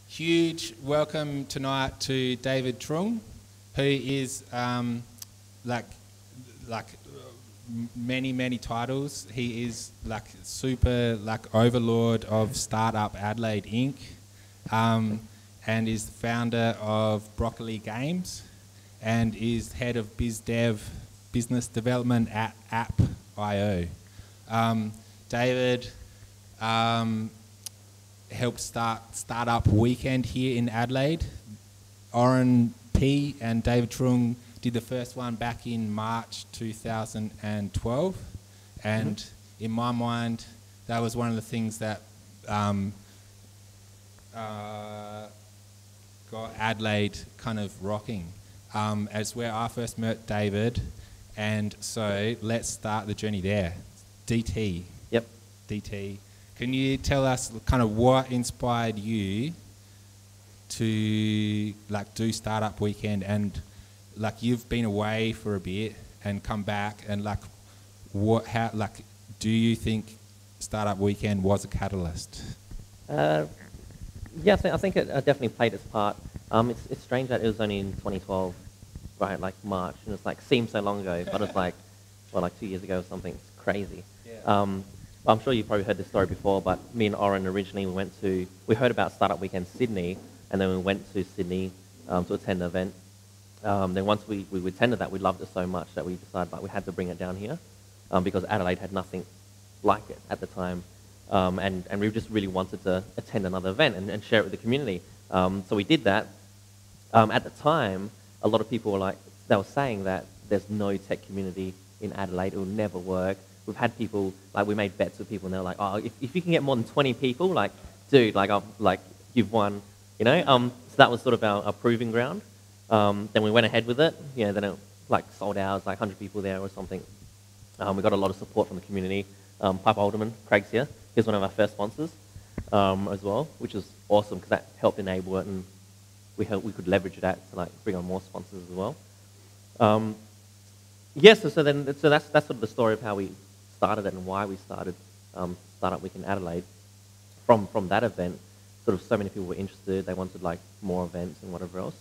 huge welcome tonight to David Truong, who is like many titles. He is like super overlord of Startup Adelaide Inc. And is the founder of Broccol-E-Games and is head of biz dev business development at App.io. David helped start Startup Weekend here in Adelaide. Oren P and David Truong did the first one back in March 2012, and in my mind that was one of the things that got Adelaide kind of rocking. As where I first met David, and so let's start the journey there. DT. Yep. DT. Can you tell us kind of what inspired you to do Startup Weekend, and you've been away for a bit and come back, and do you think Startup Weekend was a catalyst? Yeah, I think it definitely played its part. It's strange that it was only in 2012, right, like March, and it's seems so long ago, but it's 2 years ago or something. It's crazy. Yeah. I'm sure you've probably heard this story before, but me and Oren originally we heard about Startup Weekend Sydney, and then we went to Sydney to attend the event. Then once we attended that, we loved it so much that we decided we had to bring it down here, because Adelaide had nothing like it at the time. And we just really wanted to attend another event and share it with the community. So we did that. At the time, a lot of people were saying that there's no tech community in Adelaide, it will never work. We've had people, we made bets with people, and they're like, oh, if you can get more than 20 people, dude, you've won, So that was sort of our proving ground. Then we went ahead with it. Then it sold out, 100 people there or something. We got a lot of support from the community. Piper Alderman, Craig's here. He's one of our first sponsors as well, which was awesome because that helped enable it, and we could leverage that to bring on more sponsors as well. So that's sort of the story of how we started it and why we started Startup Week in Adelaide. From that event, sort of so many people were interested. They wanted more events and whatever else.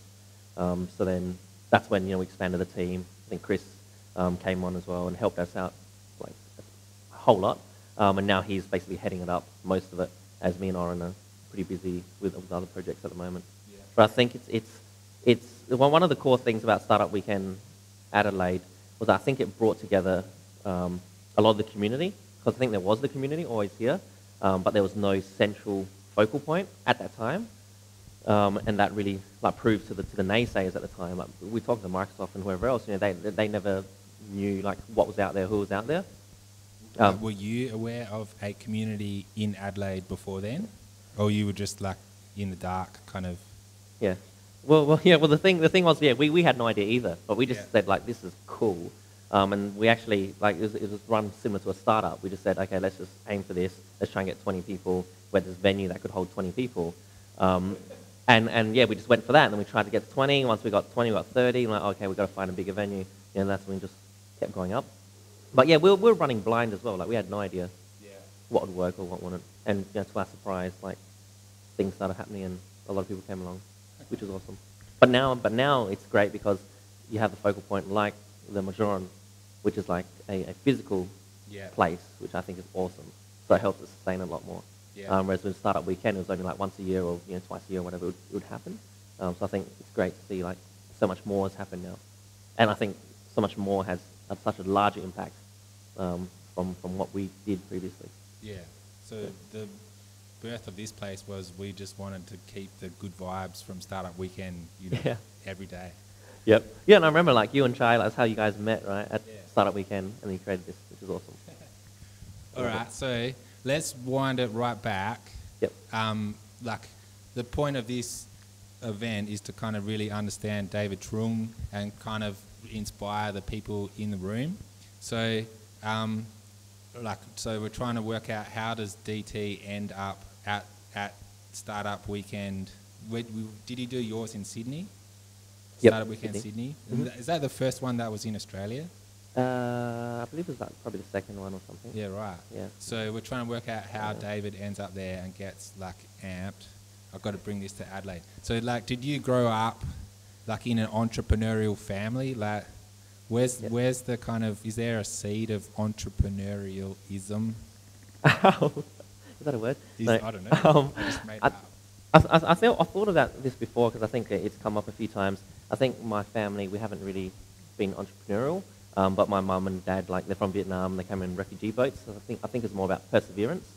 So then that's when we expanded the team. I think Chris came on as well and helped us out a whole lot. And now he's basically heading it up, most of it, as me and Oren are pretty busy with other projects at the moment. Yeah. But I think it's one of the core things about Startup Weekend Adelaide was I think it brought together a lot of the community, because I think there was the community always here, but there was no central focal point at that time. And that really proved to the naysayers at the time. We talked to Microsoft and whoever else, they never knew what was out there, who was out there. Were you aware of a community in Adelaide before then, or you were just in the dark, kind of? Yeah. Well, the thing was, we had no idea either, but we just said this is cool, and we actually it was run similar to a startup. We just said, okay, let's just aim for this. Let's try and get 20 people. We had this venue that could hold 20 people, and we just went for that. And then we tried to get to 20. Once we got 20, we got 30. And okay, we've got to find a bigger venue, and that's when we just kept going up. But yeah, we were running blind as well. We had no idea what would work or what wouldn't. And to our surprise, things started happening, and a lot of people came along, which was awesome. But now it's great because you have the focal point like the Majoran, which is a physical place, which I think is awesome. So it helps us sustain a lot more. Yeah. Whereas with Startup Weekend, it was only once a year or twice a year or whatever it would happen. So I think it's great to see so much more has happened now, and I think so much more has such a larger impact from what we did previously. Yeah. So the birth of this place was we just wanted to keep the good vibes from Startup Weekend, every day. Yep. Yeah, and I remember you and Chai, that's how you guys met, right, at Startup Weekend, and you created this, which is awesome. All right, so let's wind it right back. Yep. The point of this event is to kind of really understand David Truong and kind of inspire the people in the room. So, so we're trying to work out how does DT end up at Startup Weekend. Did you do yours in Sydney? Yep. Startup Weekend Sydney. Mm-hmm. Is that the first one that was in Australia? I believe it was probably the second one or something. Yeah, right. Yeah. So we're trying to work out how David ends up there and gets amped. I've got to bring this to Adelaide. So, like, did you grow up, like, in an entrepreneurial family? Like, where's the kind of, is there a seed of entrepreneurialism? Is that a word? No. I don't know. I just made it up. I thought about this before because I think it's come up a few times. I think my family, we haven't really been entrepreneurial, but my mum and dad, like, they're from Vietnam. They came in refugee boats. So I think it's more about perseverance.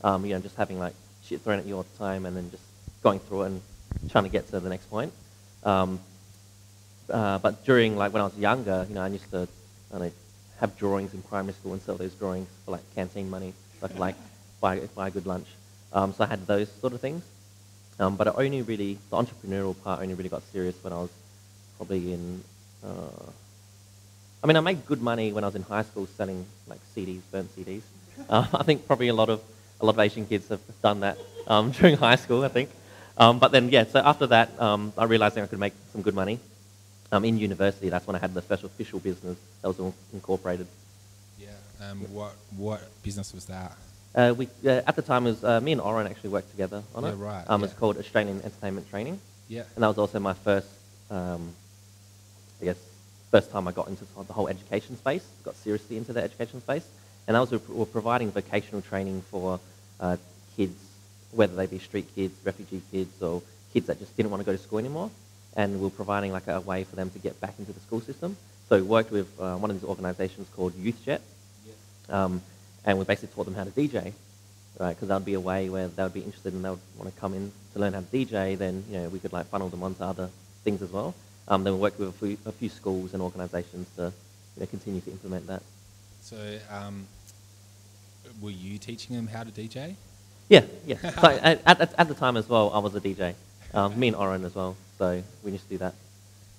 Yeah. You know, just having like shit thrown at you all the time and then just going through it and trying to get to the next point. But during, like, when I was younger, you know, I used to have drawings in primary school and sell those drawings for like canteen money, so I could like buy a good lunch. So I had those sort of things. But the entrepreneurial part only really got serious when I was probably in, I made good money when I was in high school selling like CDs, burnt CDs. I think probably a lot of Asian kids have done that during high school, I think. But then, yeah, so after that, I realized I could make some good money. In university, that's when I had the first official business that was all incorporated. Yeah. What business was that? At the time, it was me and Oren actually worked together on it. Right. It's called Australian Entertainment Training. Yeah. And that was also my first, first time I got into the whole education space, got seriously into the education space. And that was, we're providing vocational training for kids, whether they be street kids, refugee kids, or kids that just didn't want to go to school anymore. And we're providing like a way for them to get back into the school system. So we worked with one of these organizations called YouthJet. Yeah. And we basically taught them how to DJ, right? Because that would be a way where they would be interested and they would want to come in to learn how to DJ. Then, you know, we could like funnel them onto other things as well. Then we worked with a few schools and organizations to, you know, continue to implement that. So, were you teaching them how to DJ? Yeah. So at the time as well, I was a DJ. Me and Oren as well. So we used to do that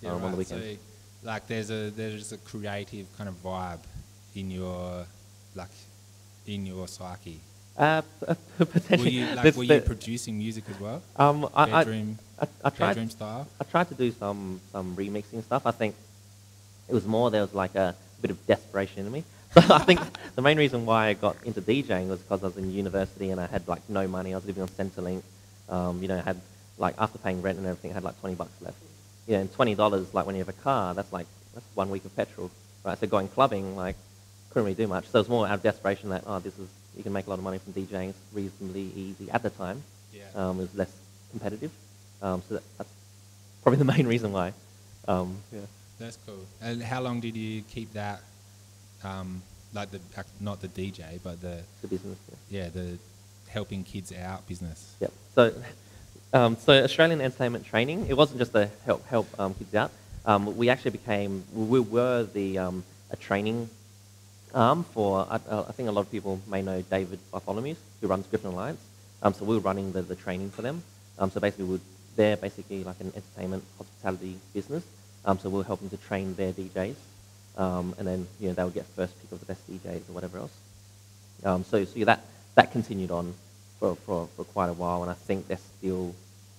on the weekends. So, like, there's a creative kind of vibe in your psyche. Potentially. Were you producing music as well? Bedroom style? I tried to do some remixing stuff. I think it was more, there was like a bit of desperation in me. So I think the main reason why I got into DJing was because I was in university and I had like no money. I was living on Centrelink. You know, I had like, after paying rent and everything, I had like $20 left. You know, and $20, like when you have a car, that's 1 week of petrol, right? So going clubbing, like, couldn't really do much. So it was more out of desperation that, you can make a lot of money from DJing. It's reasonably easy at the time. Yeah. It was less competitive. So that's probably the main reason why. Yeah. That's cool. And how long did you keep that, like not the DJ, but the business? Yeah, the helping kids out business. Yep. So Australian Entertainment Training, it wasn't just to help kids out. We actually were the a training arm for, I think a lot of people may know David Bartholomew, who runs Griffin Alliance. So we were running the training for them. So basically they're basically like an entertainment hospitality business. So we were helping to train their DJs. And then, you know, they would get first pick of the best DJs or whatever else. So that continued on for quite a while, and I think they're still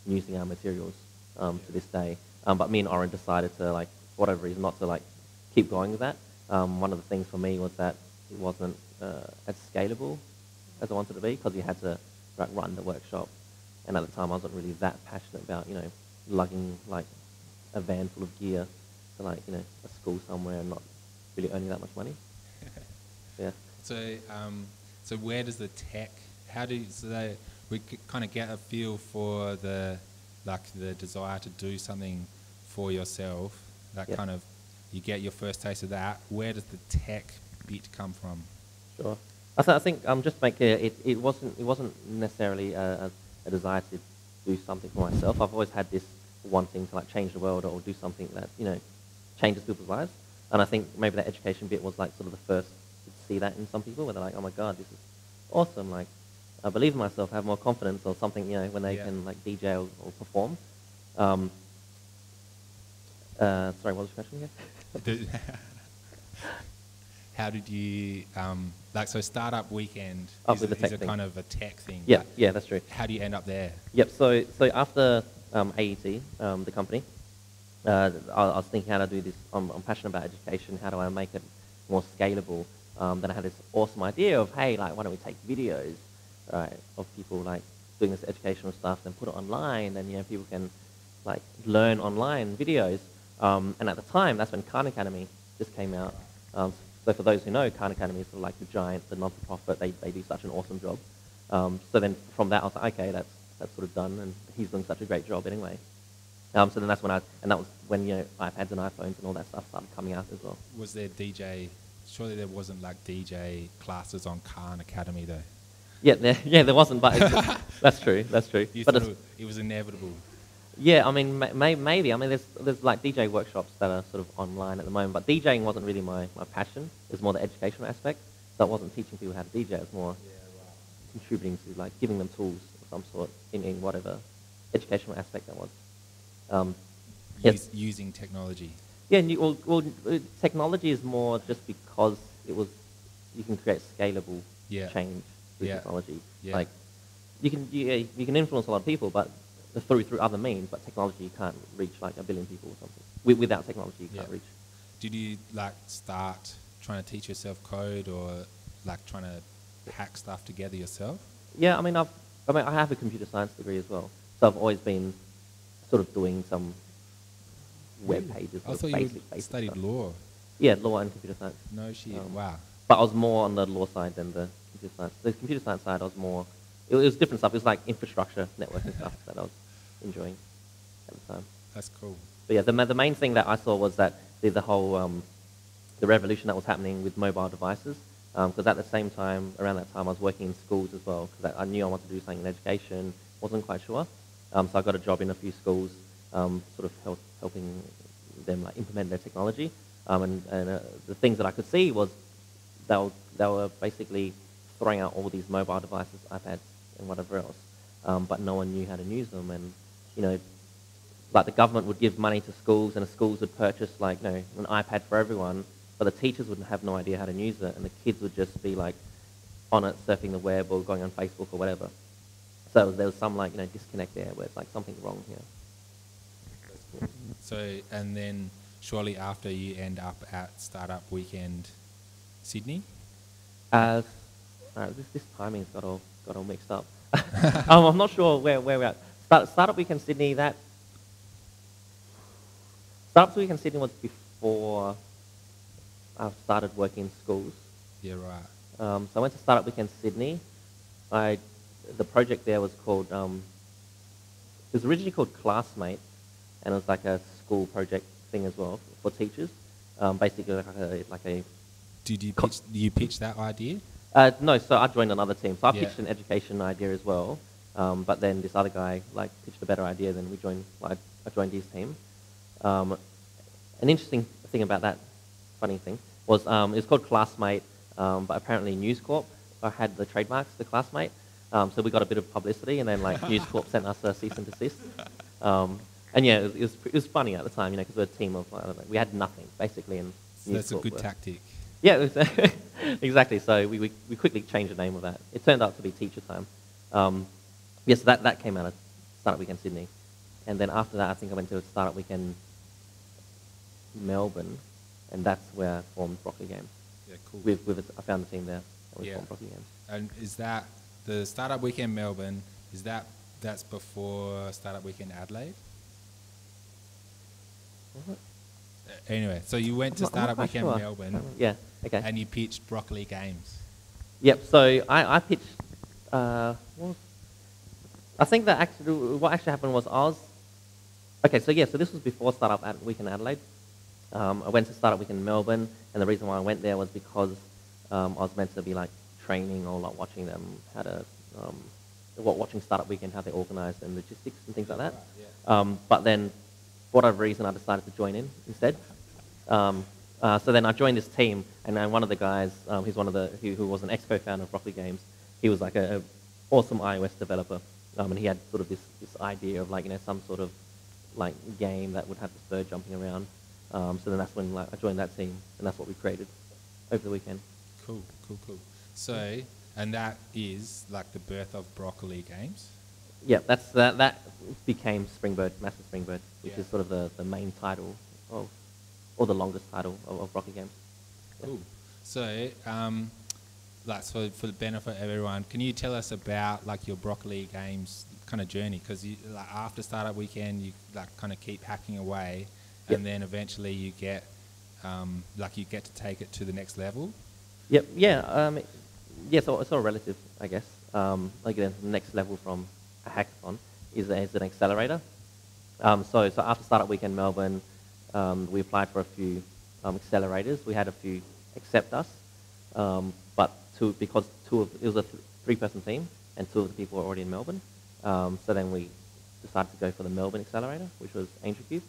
using our materials to this day. But me and Oren decided to, like, for whatever reason, not to like keep going with that. One of the things for me was that it wasn't as scalable as I wanted to be, because you had to like run the workshop, and at the time I wasn't really that passionate about, you know, lugging like a van full of gear to, like, you know, a school somewhere and not really earning that much money. Yeah. So where does the tech? We kind of get a feel for the desire to do something for yourself. That kind of, you get your first taste of that. Where does the tech bit come from? Sure. I think just to make clear, it wasn't necessarily a desire to do something for myself. I've always had this wanting to like change the world or do something that, you know, changes people's lives. And I think maybe that education bit was like sort of the first to see that in some people, where they're like, oh my God, this is awesome. Like, I believe in myself, have more confidence or something, you know, when they can like DJ or perform. Sorry, what was the question again? How did you, so Startup Weekend is a kind of a tech thing. Yeah, that's true. How do you end up there? Yep, so after AET, the company, I was thinking how to do this. I'm passionate about education. How do I make it more scalable? Then I had this awesome idea of, hey, like, why don't we take videos, right, of people like doing this educational stuff, then put it online, then people can like learn online videos. And at the time, that's when Khan Academy just came out. So for those who know, Khan Academy is sort of like the giant, the non-for-profit. They do such an awesome job. So then from that, I was like, okay, that's sort of done, and he's doing such a great job anyway. So then that's when that was when iPads and iPhones and all that stuff started coming out as well. Was there DJ? Surely there wasn't like DJ classes on Khan Academy though. Yeah, there wasn't, but that's true. That's true. You but thought it was inevitable. Yeah, I mean, maybe. I mean, there's like DJ workshops that are sort of online at the moment, but DJing wasn't really my passion. It was more the educational aspect. So I wasn't teaching people how to DJ. It was more contributing to, like, giving them tools of some sort in whatever educational aspect that was. Using technology. Yeah, well, technology is more just because you can create scalable change with technology. Yeah. Like, you can influence a lot of people, but through other means, but technology you can't reach like 1 billion people or something. Without technology you can't reach. Did you like start trying to teach yourself code or like trying to hack stuff together yourself? Yeah, I mean I have a computer science degree as well, so I've always been sort of doing some web pages. I thought you studied stuff. law. Yeah, law and computer science. No shit. Wow. But I was more on the law side than the computer science. The computer science side I was more. It was different stuff. It was like infrastructure, networking stuff that I was enjoying at the time. That's cool. But yeah, the main thing that I saw was that the whole the revolution that was happening with mobile devices. Because at the same time, around that time, I was working in schools as well. Because I knew I wanted to do something in education. Wasn't quite sure. So I got a job in a few schools, sort of helping them like implement their technology. And the things that I could see was they were basically throwing out all these mobile devices, iPads and whatever else. But no one knew how to use them, and like the government would give money to schools, and the schools would purchase like an iPad for everyone, but the teachers would have no idea how to use it, and the kids would just be like on it, surfing the web or going on Facebook or whatever. So there was some like disconnect there, where it's like something's wrong here. That's cool. So and then shortly after you end up at Startup Weekend, Sydney. This timing's got all mixed up. I'm not sure where we're at. Startup Weekend Sydney. Startup Weekend Sydney was before I started working in schools. Yeah, right. So I went to Startup Weekend Sydney. The project there was called. It was originally called Classmate, and it was like a school project thing as well for teachers. Basically, like a. Did you pitch that idea? No, so I joined another team. So I pitched an education idea as well, but then this other guy like pitched a better idea. Then we joined. I joined his team. An interesting thing about that, funny thing, was it was called Classmate, but apparently News Corp had the trademarks to Classmate, so we got a bit of publicity, and then like News Corp sent us a cease and desist. And yeah, it was funny at the time, because we're a team of we had nothing basically, and so that's a good tactic. Yeah, exactly. So we quickly changed the name of that. It turned out to be Teacher Time. Yes, that came out of Startup Weekend Sydney. And then after that, I think I went to Startup Weekend Melbourne, and that's where I formed Broccol-E-Games. Yeah, cool. I found the team there, and we formed Broccol-E-Games. And is that the Startup Weekend Melbourne, that's before Startup Weekend Adelaide? Was it? Anyway, so you went to Startup Weekend Melbourne. Yeah, okay. And you pitched Broccol-E-Games. Yep, so I pitched, I think that what actually happened was so this was before Startup Weekend Adelaide. I went to Startup Weekend Melbourne, and the reason why I went there was because I was meant to be like training or like watching them how to, watching Startup Weekend, how they organise and logistics and things like that. Right, yeah. But then, for whatever reason, I decided to join in instead. So then I joined this team, and then one of the guys, he's one of who was an ex-co-founder of Broccol-E-Games. He was like an awesome iOS developer, and he had sort of this idea of like some sort of like game that would have this bird jumping around. So then that's when I joined that team, and that's what we created over the weekend. Cool. So, and that is like the birth of Broccol-E-Games? Yeah, that became Springbird, Massive Springbird, which is sort of the main title or the longest title of Broccol-E-Games. Yeah. Cool. So, like so for the benefit of everyone, can you tell us about like your Broccol-E-Games kind of journey? Because like after startup weekend, you like kind of keep hacking away, and then eventually you get like you get to take it to the next level. Yep. Yeah. Yeah. So it's all relative, I guess. Like the next level from a hackathon is an accelerator. So after startup weekend Melbourne, we applied for a few accelerators. We had a few accept us, but because it was a three-person team, and two of the people were already in Melbourne. So then we decided to go for the Melbourne accelerator, which was AngelCube.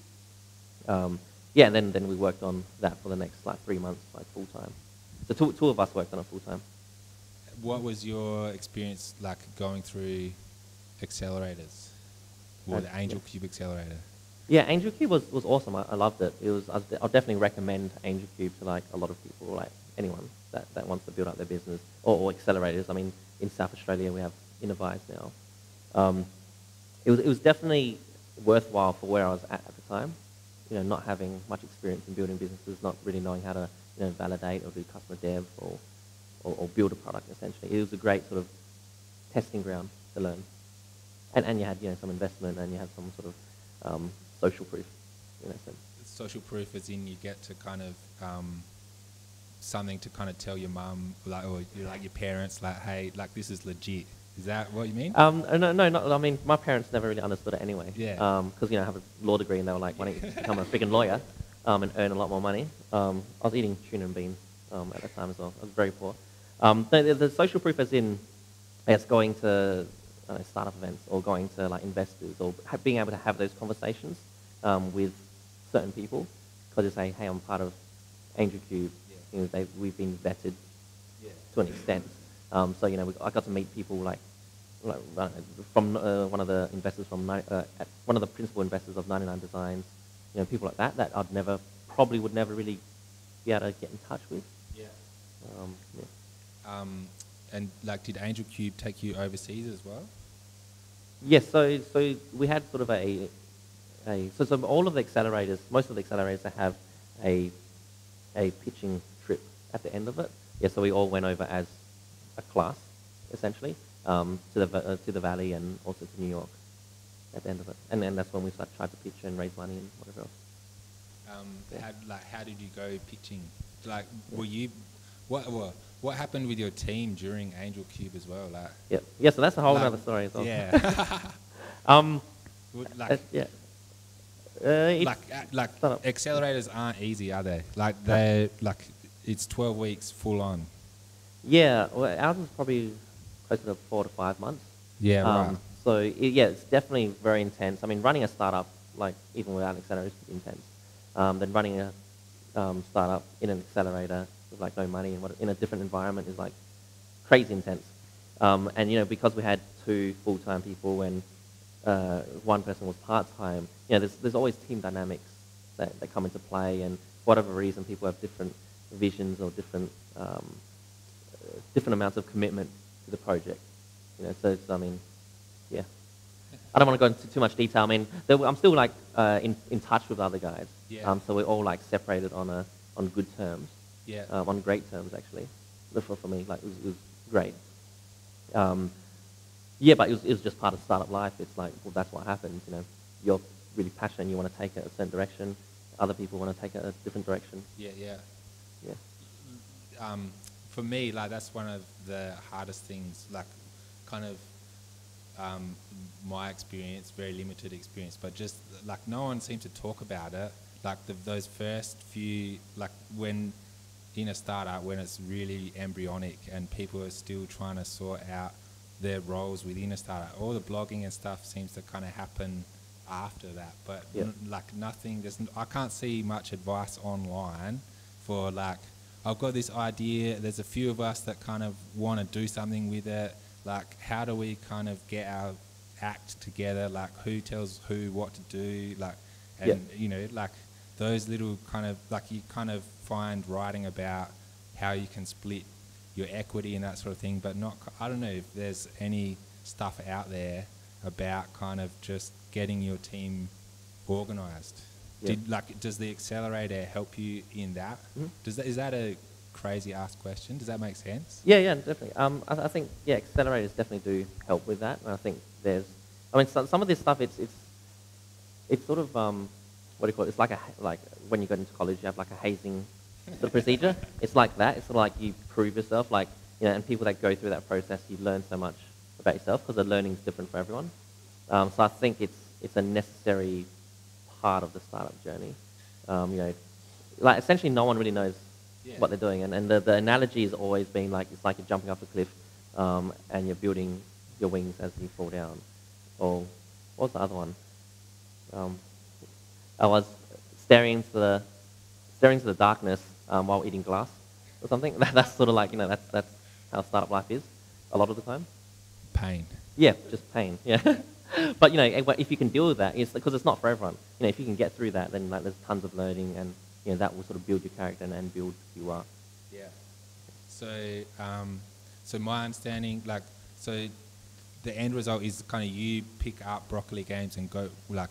Yeah, and then we worked on that for the next like 3 months, like full time. So two of us worked on it full time. What was your experience like going through accelerators, or the AngelCube accelerator? Yeah, AngelCube was awesome. I loved it. I'll definitely recommend AngelCube to like a lot of people, like anyone that wants to build up their business or accelerators. I mean, in South Australia we have Innovise now. It was definitely worthwhile for where I was at the time. You know, not having much experience in building businesses, not really knowing how to validate or do customer dev or build a product. Essentially, it was a great sort of testing ground to learn. And you had some investment, and you had some sort of social proof, in a sense. Social proof as in you get to kind of something to kind of tell your mum, like, or like your parents, like, hey, like this is legit. Is that what you mean? No, not, I mean, my parents never really understood it anyway. Yeah. Because I have a law degree, and they were like, why don't you become a freaking lawyer and earn a lot more money? I was eating tuna and beans at that time as well. I was very poor. The social proof as in, I guess, going to startup events or going to like investors or being able to have those conversations with certain people, because they say, hey, I'm part of AngelCube. Yeah. We've been vetted to an extent. So I got to meet people like from one of the investors from one of the principal investors of 99 Designs. People like that I'd probably would never really be able to get in touch with. Yeah. And like, did AngelCube take you overseas as well? Yes. So we had sort of so all of the accelerators, most of the accelerators, they have a pitching trip at the end of it. Yeah. So we all went over as a class, essentially, to the Valley and also to New York at the end of it. And then that's when we tried to pitch and raise money and whatever else. How did you go pitching? Like, were you what happened with your team during AngelCube as well? Like, yeah. So that's a whole other story as well. Yeah. Accelerators aren't easy, are they? Like they it's 12 weeks full on. Yeah, well, ours was probably closer to 4 to 5 months. Yeah, right. So it's definitely very intense. I mean, running a startup, like even without an accelerator, is intense. Then running a startup in an accelerator with like no money and in a different environment is like crazy intense. And because we had 2 full-time people and one person was part-time, there's always team dynamics that come into play, and for whatever reason people have different visions or different amounts of commitment to the project. So it's, yeah. I don't want to go into too much detail. I mean, I'm still like in touch with other guys. Yeah. So we're all like separated on good terms. Yeah. On great terms actually. For me, like it was great. Yeah, but it was just part of startup life. It's like, well, that's what happens. You're really passionate and you want to take it a certain direction. Other people want to take it a different direction. Yeah. Yeah. For me, like that's one of the hardest things. Like, kind of my experience, very limited experience, but just like no one seemed to talk about it. Like those first few, like when in a startup, when it's really embryonic and people are still trying to sort out their roles within a startup. All the blogging and stuff seems to kind of happen after that, but like nothing. I can't see much advice online for like, I've got this idea. There's a few of us that kind of want to do something with it. Like, how do we kind of get our act together? Like, who tells who what to do? Like, and like those little kind of like you kind of find writing about how you can split your equity and that sort of thing, but not. I don't know if there's any stuff out there about kind of just getting your team organised. Yeah. Does the accelerator help you in that? Mm-hmm. Is that a crazy ass question. Does that make sense? Yeah, definitely. I think accelerators definitely do help with that, and I think some of this stuff it's sort of what do you call it? It's like when you go into college, you have like a hazing sort of procedure. It's like that. It's sort of like you prove yourself, like and people that go through that process, you learn so much about yourself because the learning is different for everyone. So I think it's a necessary part of the startup journey. Like essentially no one really knows what they're doing, and the analogy has always been like it's like you're jumping off a cliff and you're building your wings as you fall down. Or what was the other one? I was staring into the darkness while eating glass or something. That's sort of like that's how startup life is a lot of the time. Pain. Yeah, just pain. Yeah. But if you can deal with that, it's because it's not for everyone. If you can get through that, then there's tons of learning, and that will sort of build your character and build who you are. Yeah. So my understanding, the end result is kind of you pick up Broccol-E-Games and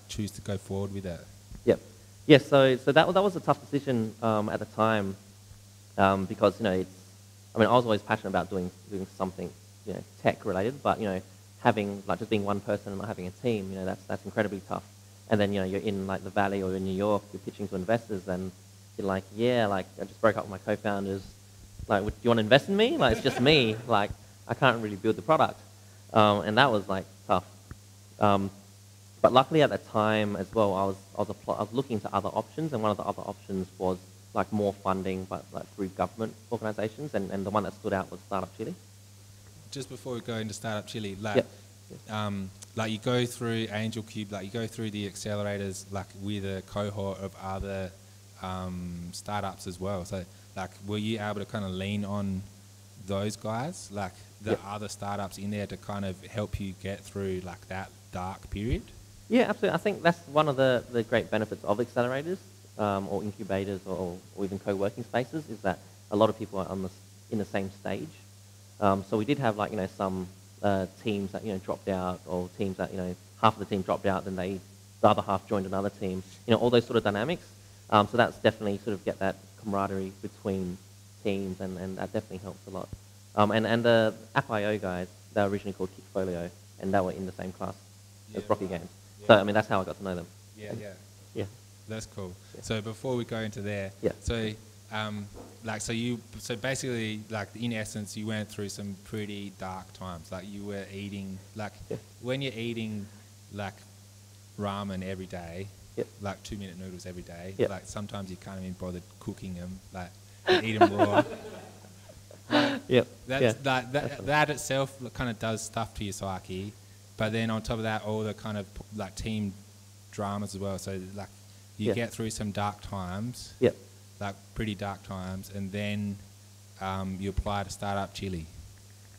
choose to go forward with it. Yep. Yeah. So that was a tough decision at the time because I was always passionate about doing something tech related, but having just being one person and not having a team, that's incredibly tough. And then you're in the Valley or in New York, you're pitching to investors, and you're like, I just broke up with my co-founders. Do you want to invest in me? It's just me. I can't really build the product, and that was tough. But luckily at that time as well, I was looking into other options, and one of the other options was more funding, but through government organisations, and the one that stood out was Startup Chile. Just before we go into Startup Chile, you go through AngelCube, you go through the accelerators, with a cohort of other startups as well. So, were you able to kind of lean on those guys, other startups in there to kind of help you get through that dark period? Yeah, absolutely. I think that's one of the great benefits of accelerators or incubators or even co-working spaces is that a lot of people are in the same stage. So we did have some teams that dropped out, or teams that half of the team dropped out, then the other half joined another team. All those sort of dynamics. So that's definitely sort of get that camaraderie between teams, and that definitely helps a lot. And the App.io guys, they were originally called Kickfolio, and they were in the same class as Broccol-E-Games. Yeah. So that's how I got to know them. Yeah. That's cool. Yeah. So before we go into there, so basically, in essence, you went through some pretty dark times. You were eating, when you're eating, ramen every day, 2-minute noodles every day, sometimes you can't even bother cooking them, you eat them raw. That itself kind of does stuff to your psyche, but then on top of that, all the kind of team dramas as well. So you get through some dark times. Pretty dark times, and then you apply to Startup Chile.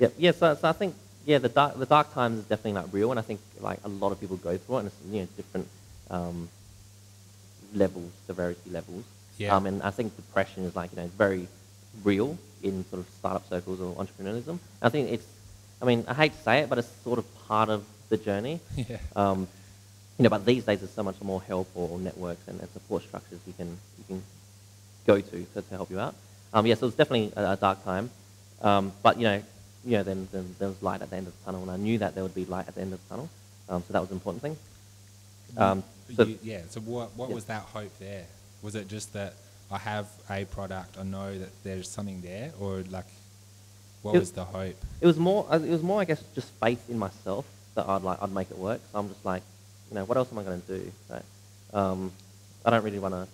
So I think the dark times is definitely real, and I think a lot of people go through it, and it's different levels, severity levels. And I think depression is very real in sort of startup circles or entrepreneurialism. I think I hate to say it, but it's sort of part of the journey. But these days there's so much more help or networks and support structures you can go to help you out. So it was definitely a dark time. But then there was light at the end of the tunnel, and I knew that there would be light at the end of the tunnel. So that was an important thing. So what was that hope there? Was it just that I have a product, I know that there's something there, or what was the hope? It was more, I guess, just faith in myself that I'd make it work. So I'm just what else am I going to do? Right? I don't really want to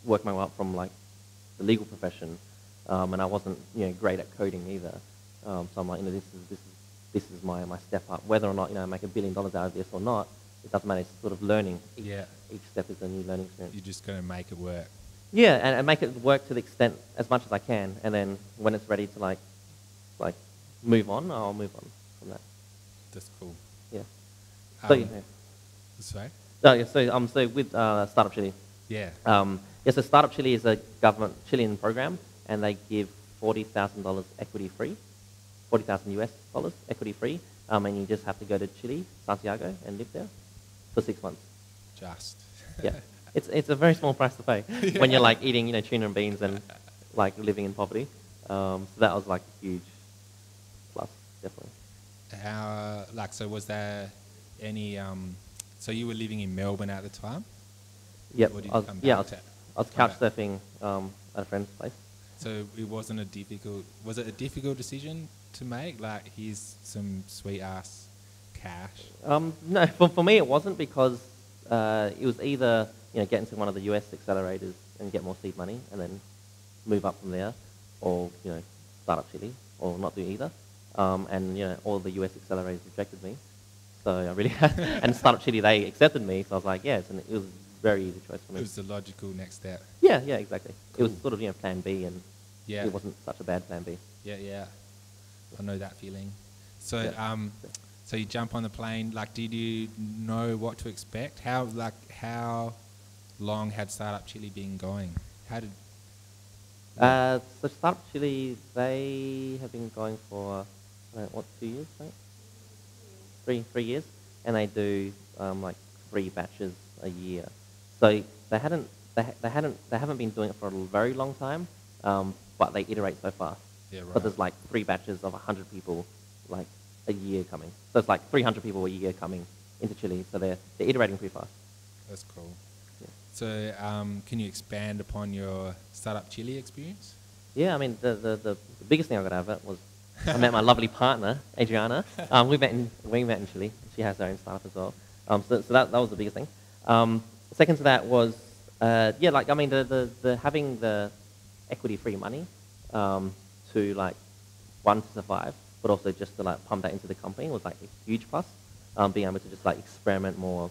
work my way up from the legal profession, and I wasn't great at coding either. So I'm this is my step up. Whether or not I make $1 billion out of this or not, it doesn't matter. It's sort of learning. Each step is a new learning experience. You're just going to make it work. Yeah, and make it work to the extent as much as I can, and then when it's ready to move on, I'll move on from that. That's cool. Yeah. Sorry. So with Startup Chile. So Startup Chile is a government Chilean program, and they give $40,000 equity free, $40,000 US equity free, and you just have to go to Chile, Santiago, and live there for 6 months. Just. It's a very small price to pay when you're eating tuna and beans and like living in poverty. So that was like a huge plus, definitely. How, like, so was there any, so you were living in Melbourne at the time? Yep. Or did I you was, come yeah, back to? I was come couch back- surfing at a friend's place. So it wasn't a difficult, was it a difficult decision to make? Like, here's some sweet ass cash. No, for me it wasn't, because it was either get into one of the US accelerators and get more seed money and then move up from there, or start up Chile, or not do either. And all the US accelerators rejected me, so I really had, and Startup Chile, they accepted me, so I was like, yes, and it was a very easy choice for me. It was the logical next step. Yeah, exactly. Cool. It was sort of plan B, and Yeah. it wasn't such a bad plan B. Yeah. I know that feeling. So, Yeah. so you jump on the plane. Like, did you know what to expect? How long had Startup Chile been going? How did? So Startup Chile, they have been going for 2 years, right? 3 years, and they do like 3 batches a year. So they haven't been doing it for a very long time, but they iterate so fast. Yeah, right. But there's like 3 batches of 100 people, like a year coming. So it's like 300 people a year coming into Chile. So they're iterating pretty fast. That's cool. Yeah. So, can you expand upon your Startup Chile experience? Yeah, I mean, the biggest thing I got out of it was I met my lovely partner, Adriana. We met in Chile. She has her own startup as well. So that was the biggest thing. Second to that was, the having the equity-free money to like, one, to survive, but also just to like pump that into the company was like a huge plus. Being able to just like experiment more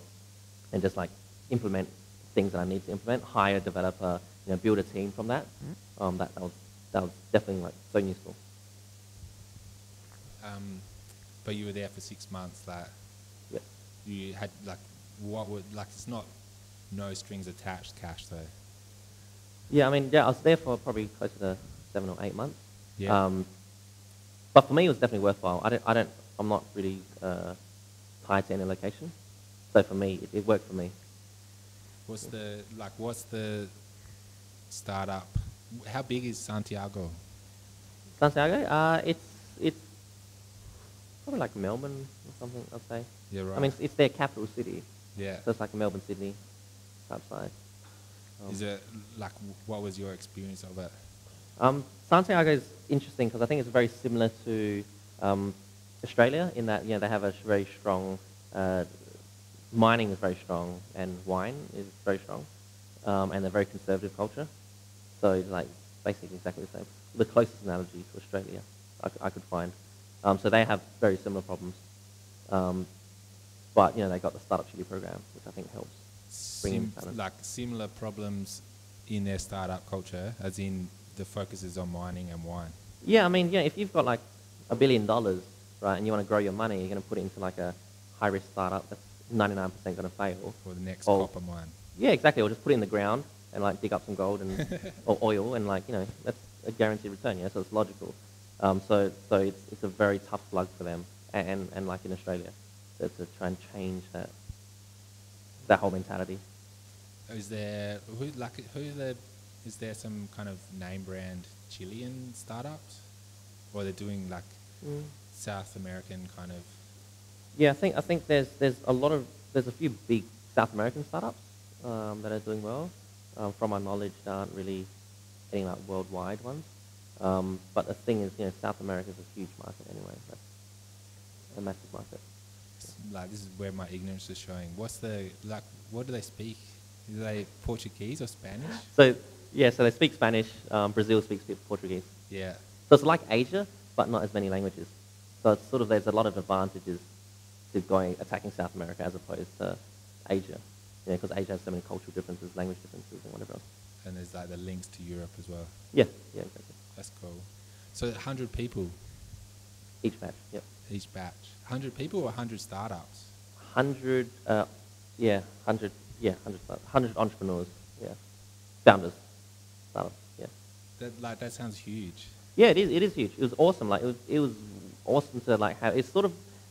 and just like implement things that I need to implement, hire a developer, build a team from that. That was definitely like so useful. But you were there for 6 months. Like, Yep. you had like, what would like? It's not no strings attached cash though. Yeah, I mean, I was there for probably closer to 7 or 8 months. Yeah. But for me, it was definitely worthwhile. I'm not really tied to any location, so for me, it worked for me. What's the startup? How big is Santiago? Santiago, it's probably like Melbourne or something, I'd say. Yeah, right. I mean, it's their capital city, yeah. so it's like Melbourne, Sydney type size. Is it like, what was your experience of it? Santiago is interesting because I think it's very similar to Australia in that they have a very strong mining is very strong and wine is very strong, and they're very conservative culture. So it's like basically exactly the same. The closest analogy to Australia I could find. So they have very similar problems, but they got the Startup Chile program, which I think helps bring in talent. Like similar problems in their startup culture, as in the focus is on mining and wine. Yeah, I mean, if you've got like $1 billion, right, and you want to grow your money, you're going to put it into like a high-risk startup that's 99% going to fail. For the next Or- copper mine. Yeah, exactly. Or just put it in the ground and like dig up some gold and or oil, and like that's a guaranteed return. So it's logical. So it's a very tough slug for them, and like in Australia, to try and change that whole mentality. Is there is there some kind of name brand Chilean startups, or they're doing like South American kind of? Yeah, I think there's a few big South American startups that are doing well. From my knowledge, there aren't really any like worldwide ones. But the thing is, South America is a huge market anyway. That's a massive market. Like, this is where my ignorance is showing. What do they speak? Are they Portuguese or Spanish? So they speak Spanish. Brazil speaks Portuguese. Yeah. So it's like Asia, but not as many languages. So it's sort of there's a lot of advantages to attacking South America as opposed to Asia. Because Asia has so many cultural differences, language differences, and whatever else. And there's like the links to Europe as well. Yeah, exactly. That's cool. So 100 people Each batch, yep. each batch. 100 people or 100 startups? 100 entrepreneurs, yeah. Founders, startups, yeah. That sounds huge. Yeah, it is huge. It was awesome. Like it was awesome to like have. It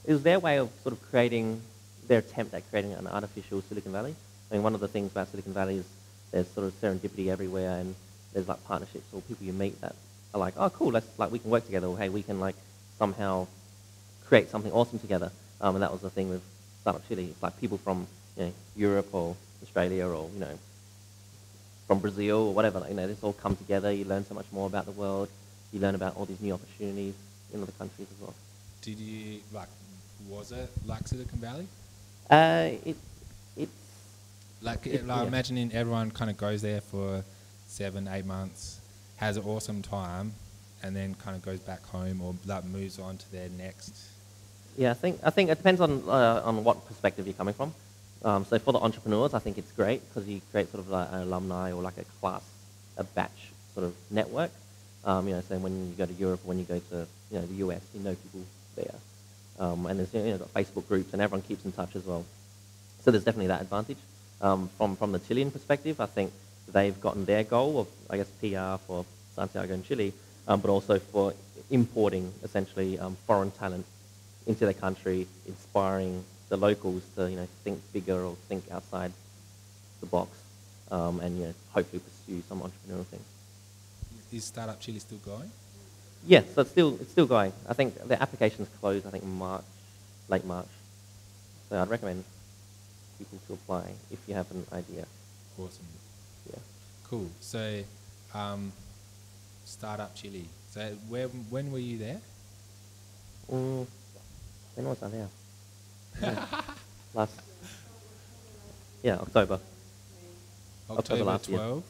was their way of sort of creating their attempt at creating an artificial Silicon Valley. I mean, one of the things about Silicon Valley is there's sort of serendipity everywhere, and there's like partnerships or people you meet that are like, oh, cool, we can work together, or hey, we can like somehow create something awesome together. And that was the thing with Startup Chile. It's like people from Europe or Australia or from Brazil or whatever. This all come together. You learn so much more about the world. You learn about all these new opportunities in other countries as well. Did you was it like Silicon Valley? It's imagining everyone kind of goes there for 7-8 months, has an awesome time, and then kind of goes back home or moves on to their next. Yeah, I think it depends on what perspective you're coming from. So for the entrepreneurs, I think it's great because you create sort of like an alumni or like a class, a batch sort of network. So when you go to Europe, when you go to the US, you know people there, and there's got Facebook groups and everyone keeps in touch as well. So there's definitely that advantage. From the Chilean perspective, I think they've gotten their goal of, I guess, PR for Santiago and Chile, but also for importing essentially foreign talent into their country, inspiring the locals to think bigger or think outside the box, and hopefully pursue some entrepreneurial things. Is Startup Chile still going? Yes, so it's still going. I think the application's closed. I think late March. So I'd recommend people to apply if you have an idea. Awesome. Yeah. Cool. So, Startup Chile. So when were you there? When was I there? October. October last year. 12?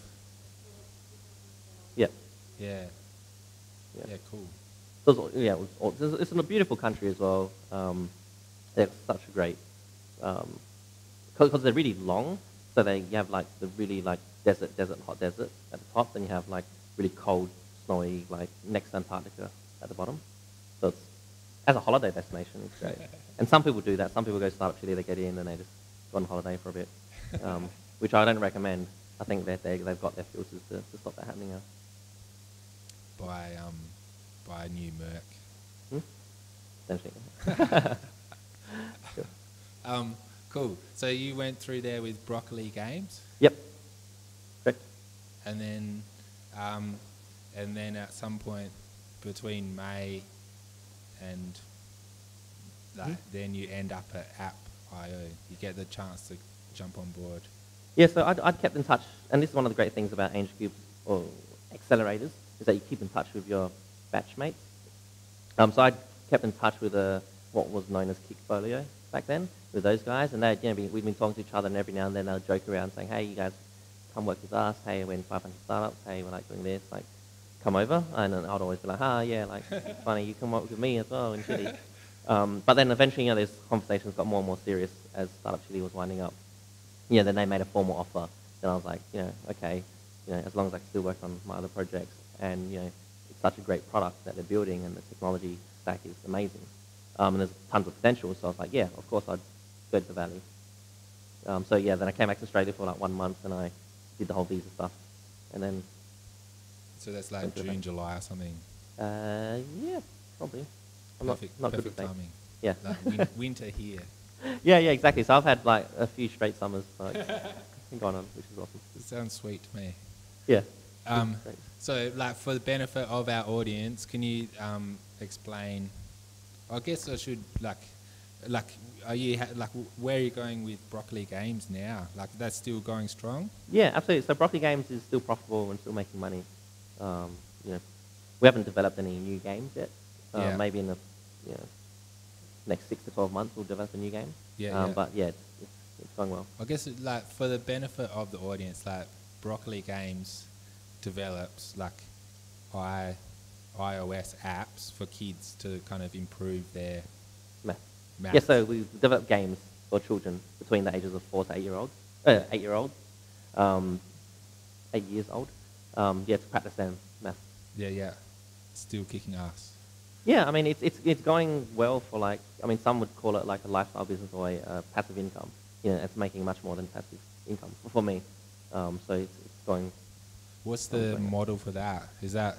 Yeah. Yeah. Yeah, cool. So it's in a beautiful country as well. They're such a great, because they're really long. So you have like the really like hot desert at the top, then you have like really cold, snowy, like next to Antarctica at the bottom. So it's, as a holiday destination, it's great. And some people do that. Some people go to Startup Chile, they get in and they just go on holiday for a bit, which I don't recommend. I think they've got their filters to stop that happening now. Buy a new Merc. Essentially. Cool. So you went through there with Broccol-E-Games? Yep. Correct. And then at some point between May and then you end up at App.io. You get the chance to jump on board. Yeah, so I'd kept in touch, and this is one of the great things about AngelCube or accelerators, is that you keep in touch with your batch mates. So I kept in touch with what was known as Kickfolio back then, with those guys, and we'd been talking to each other, and every now and then they'll joke around saying, hey, you guys come work with us, hey, we're in 500 startups, hey, we're like doing this, like, come over, and then I'd always be like, yeah, like, it's funny, you come work with me as well in Chile. But then eventually, these conversations got more and more serious as Startup Chile was winding up. Then they made a formal offer, then I was like, okay, as long as I can still work on my other projects, and, it's such a great product that they're building, and the technology stack is amazing. And there's tons of potential, so I was like, yeah, of course I'd go to the Valley. Then I came back to Australia for like 1 month, and I did the whole visa stuff, and then... So that's like June, July or something? Yeah, probably. Perfect timing. Yeah. Like winter here. Yeah, exactly. So I've had like a few straight summers going on, which is awesome. It sounds sweet to me. Yeah. So, like, for the benefit of our audience, can you explain? I guess I should are you where are you going with Broccol-E-Games now? Like, that's still going strong? Yeah, absolutely. So Broccol-E-Games is still profitable and still making money. We haven't developed any new games yet. Maybe in the next 6 to 12 months we'll develop a new game. But yeah, it's going well. I guess for the benefit of the audience, like Broccol-E-Games develops like iOS apps for kids to kind of improve their math. Yeah, so we develop games for children between the ages of 4 to 8 year olds, 8 year olds, 8 years old. To practice their math. Yeah. Still kicking ass. Yeah, I mean, it's going well for like, I mean, some would call it like a lifestyle business or a passive income. It's making much more than passive income for me. So it's going. What's the model for that? Is that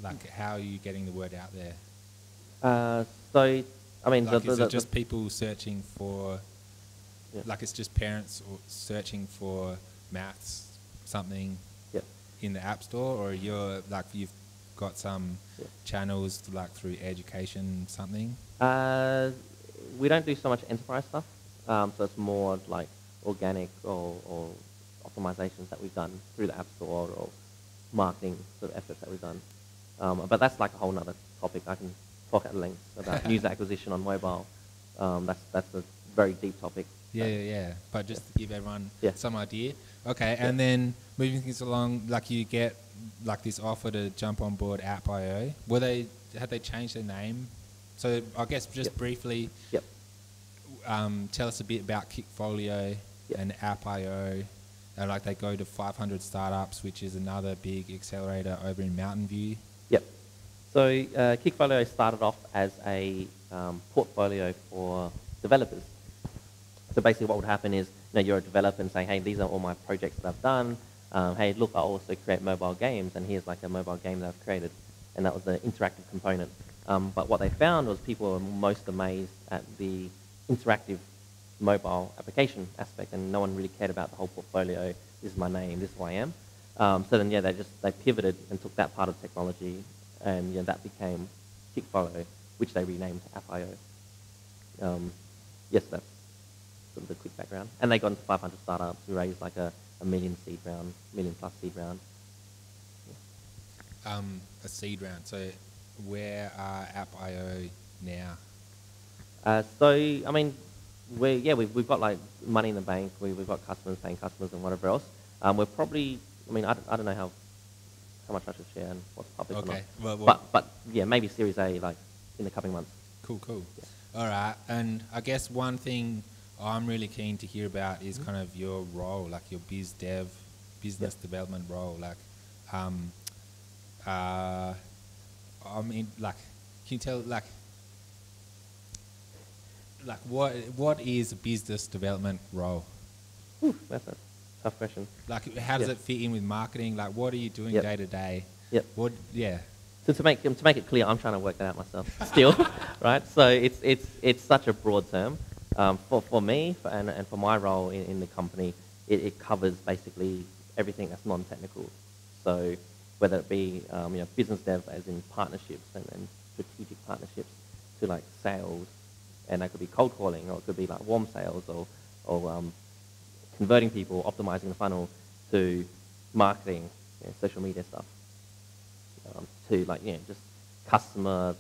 like how are you getting the word out there? So I mean, like, is it just people searching for? Like it's just parents searching for maths something. Yeah. in the App Store, or you're like you've got some channels like through education something? We don't do so much enterprise stuff, so it's more like organic or optimizations that we've done through the App Store or marketing sort of efforts that we've done. But that's like a whole other topic. I can talk at length about user acquisition on mobile. That's a very deep topic. Yeah. But just to give everyone some idea. Okay, Yeah. and then moving things along, like you get like this offer to jump on board App.io. Had they changed their name? So I guess just briefly, tell us a bit about Kickfolio and App.io. And like they go to 500 startups, which is another big accelerator over in Mountain View. Yep. So Kickfolio started off as a portfolio for developers. So basically what would happen is, you're a developer and saying, hey, these are all my projects that I've done. Hey, look, I also create mobile games, and here's like a mobile game that I've created. And that was the interactive component. But what they found was people were most amazed at the interactive mobile application aspect, and no one really cared about the whole portfolio. This is my name, this is who I am. So then, they pivoted and took that part of technology, and that became Kickfolio, which they renamed App.io. Yes, that's sort of the quick background. And they got into 500 startups. We raised like a million plus seed round. A seed round. So where are App.io now? We've got like money in the bank. We've got customers paying customers and whatever else. We're probably, I don't know how much I should share and what's public or not. But maybe Series A like in the coming months. Cool. Yeah. All right. And I guess one thing I'm really keen to hear about is kind of your role, like your business development role. Like, can you tell like what is a business development role? That's a tough question. Like, how does it fit in with marketing? Like, what are you doing day to day? Yep. So to make it clear, I'm trying to work that out myself still, right? So it's such a broad term. For me and for my role in the company, it covers basically everything that's non-technical. So whether it be business dev as in partnerships and strategic partnerships to like sales, and that could be cold calling, or it could be like warm sales, or converting people, optimizing the funnel, to marketing, social media stuff, to like just customer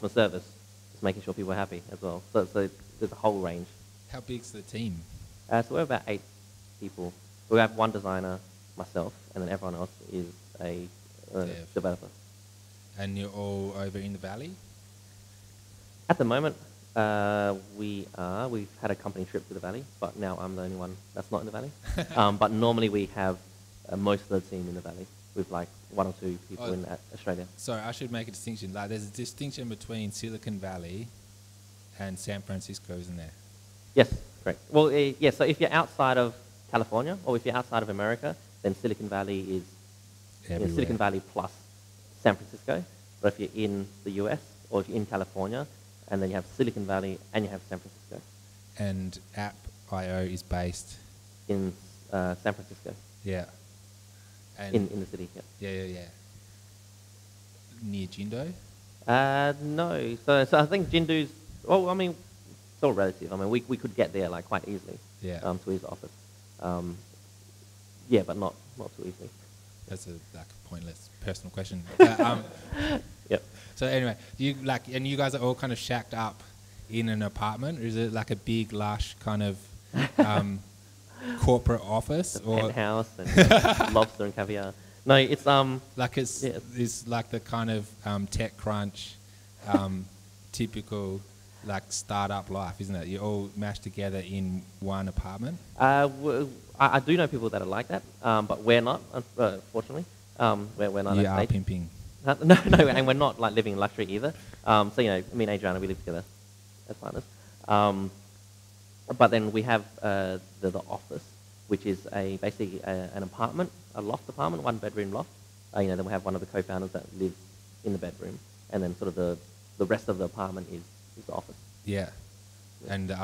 service, just making sure people are happy as well. So there's a whole range. How big's the team? So we're about 8 people. We have 1 designer, myself, and then everyone else is a developer. And you're all over in the valley? At the moment, we are. We've had a company trip to the valley, but now I'm the only one that's not in the valley. But normally we have most of the team in the valley, with like 1 or 2 people in Australia. Sorry, I should make a distinction. Like, there's a distinction between Silicon Valley and San Francisco, isn't there? Yes, correct. Well, so if you're outside of California, or if you're outside of America, then Silicon Valley is Silicon Valley plus San Francisco. But if you're in the US, or if you're in California, and then you have Silicon Valley and you have San Francisco. And App.io is based? In San Francisco. Yeah. And in the city, yeah. Near Jindo? No. So I think Jindo's, it's all relative. We could get there like quite easily to his office. But not too easily. That's a pointless personal question. Yep. So anyway, you guys are all kind of shacked up in an apartment, or is it like a big, lush kind of corporate office, or penthouse and lobster and caviar? No, it's it's like the kind of TechCrunch typical like startup life, isn't it? You're all mashed together in one apartment. I do know people that are like that, but we're not, fortunately. We're not. You are pimping. No, and we're not like living in luxury either. So me and Adriana, we live together as partners. But then we have the office, which is basically an apartment, a loft apartment, 1-bedroom loft. Then we have one of the co-founders that lives in the bedroom, and then sort of the rest of the apartment is the office. Yeah. And the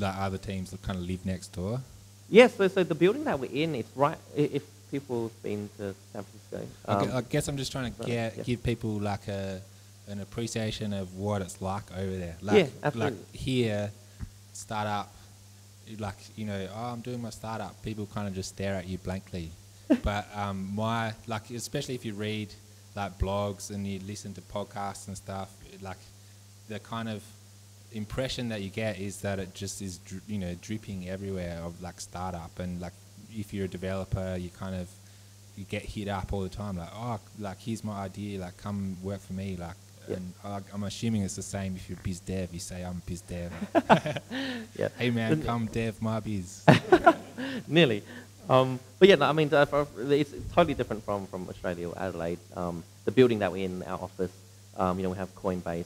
other teams that kind of live next door. Yes. So the building that we're in, it's right. If people have been to San Francisco. I guess I'm just trying to give people like an appreciation of what it's like over there. Like, yeah, absolutely. Like here, startup, like, you know, oh, I'm doing my startup. People kind of just stare at you blankly. But like, especially if you read like blogs and you listen to podcasts and stuff, like the kind of impression that you get is that it just is, you know, dripping everywhere of like startup. And like, if you're a developer, you get hit up all the time, like, oh, like, here's my idea, like, come work for me, like. Yeah. And I'm assuming it's the same if you're biz dev. You say, I'm biz dev. Yeah. Hey man, come dev my biz. Nearly. But yeah, no, I mean, it's totally different from Australia or Adelaide. The building that we're in, our office, you know, we have Coinbase,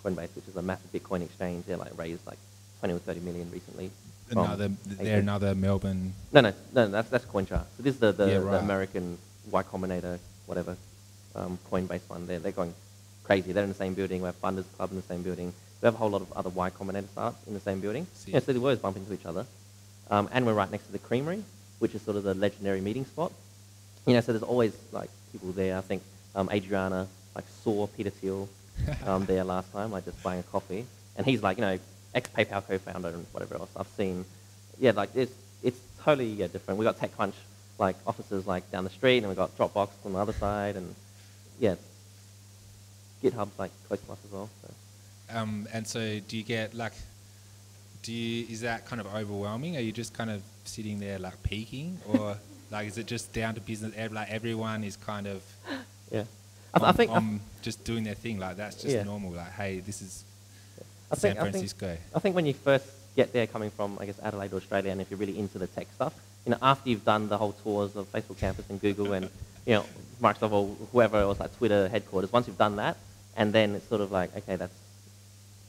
which is a massive Bitcoin exchange. They like raised like 20 or 30 million recently. They're another Melbourne. No, that's CoinChart. So this is the right. American Y Combinator, whatever, Coinbase one. They're going crazy. They're in the same building. We have Funders Club in the same building. We have a whole lot of other Y Combinator startups in the same building. Yeah, so they always bump into each other. And we're right next to the Creamery, which is sort of the legendary meeting spot. You know, so there's always like people there. I think Adriana like saw Peter Thiel there last time, like just buying a coffee, and he's like, you know, ex-PayPal co-founder and whatever else. I've seen, yeah, like it's totally different. We got TechCrunch like offices like down the street, and we got Dropbox on the other side, and yeah, GitHub's like close to us as well. So. And so do you get like, is that kind of overwhelming? Are you just kind of sitting there like peaking, or like is it just down to business? Like everyone is kind of I think just doing their thing. Like that's just normal. Like, hey, this is San Francisco. I think when you first get there, coming from I guess Adelaide or Australia, and if you're really into the tech stuff, you know, after you've done the whole tours of Facebook campus and Google and you know Microsoft or whoever else, like Twitter headquarters, once you've done that, and then it's sort of like, okay,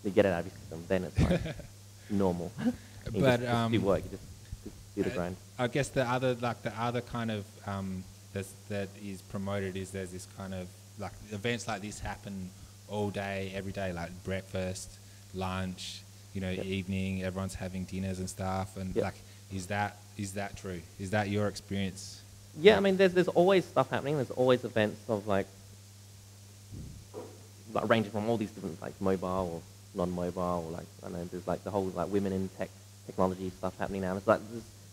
you get it out of your system. Then it's like normal. But just do work. You just do the grind. I guess the other kind of that is promoted is there's this kind of like events like this happen all day, every day, like breakfast, lunch, you know, evening. Everyone's having dinners and stuff. And like, is that true? Is that your experience? Yeah, I mean, there's always stuff happening. There's always events of like ranging from all these different like mobile or non-mobile, or like I don't know, there's like the whole like women in technology stuff happening now. It's like